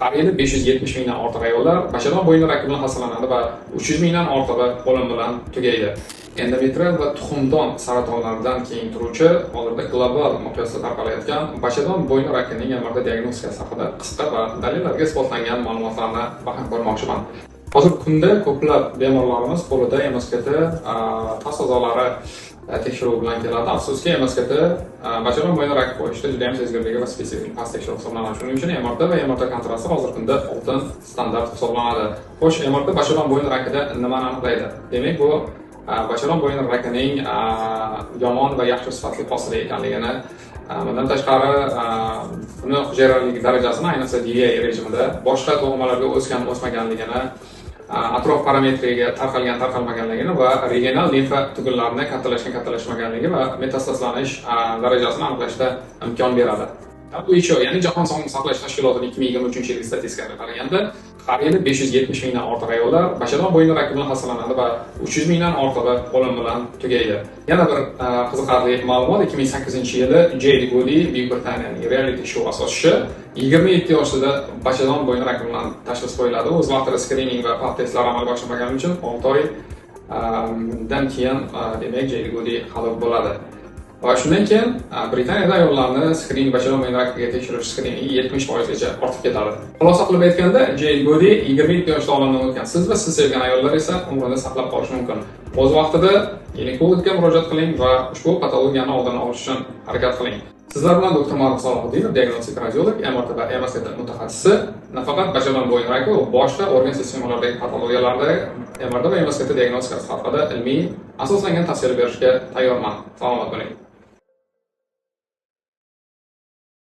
Qariyb 570 mingdan ortiq ayollar bachadon bo'yni raki bilan hastalanadi va 300 mingdan ortig'i o'lim bilan tugaydi. Endometrial va tuxumdon saratonlaridan keyin turuvchi hozirda global miqyosda tarqalayotgan bachadon bo'yni rakining amalda diagnostikasi haqida qisqa va dalillarga isbotlangan ma'lumotlarni baham ko'rmoqchiman. Hozir kunda ko'plab bemorlarimiz qo'lida MSKT tas a'zolari tekshiruv bilan keladi. Afsuski MSKT bachadon bo'yni raki qo'yishda juda ham sezgirligi va spesifik past tekshiruv hisoblanadi. Shuning uchun MRT va MRT kontrasti hozir kunda oltin standart hisoblanadi. Xo'sh, MRT bachadon bo'yni rakida nimani aniqlaydi? Demak, bu bachadon bo'yni rakining yomon va yaxshi sifatli hosili ekanligini, bundan tashqari uni hujayralik darajasini, ayniqsa DVA rejimida boshqa to'qimalarga o'smaganligini, atrof parametriga tarqalmaganligini va regional limfa tugunlarini kattalashmaganligi va metastazlanish darajasini aniqlashda imkon beradi. WHO, ya'ni Jahon Sog'liqni saqlash tashkilotining 2023-yilgi statistikasiga qaraganda, qariyb 570 mingdan ortiq ayollar bachadon bo'yni raki bilan hastalanadi va 300 mingdan ortig'i o'lim bilan tugaydi. Yana bir qiziqarli ma'lumot, 2008-yili Jade Goody, Buyuk Britaniyaning reality show asoschisi 27 yoshida bachadon bo'yni raki bilan tashxis qo'yiladi. O'z vaqtida skrining va pap testlar amalga oshirmagani uchun 6 oydan keyin demak Jade Goody halok bo'ladi. Va shundan keyin Britaniyada ayollarni skrining bachadon bo'yni rakiga tekshirish skriningi 70% gacha ortib ketadi. Xulosa qilib aytganda, Jade Goody 27 yoshda olamdan o'tgan. Siz va siz sevgan ayollar esa umrini saqlab qolishi mumkin. O'z vaqtida ginekologga murojaat qiling va ushbu patologiyani oldini olish uchun harakat qiling. Sizlar bilan doktor Ma'ruf Salohiddinov, diagnostik radiolog, MRT va MSKT mutaxassisi. Nafaqat bachadon bo'yni raki, boshqa organ sistemalaridagi patologiyalarda MRT va MSKT diagnostikasi haqida ilmiy asoslangan tavsiyalar berishga tayyorman. Salomat bo'ling.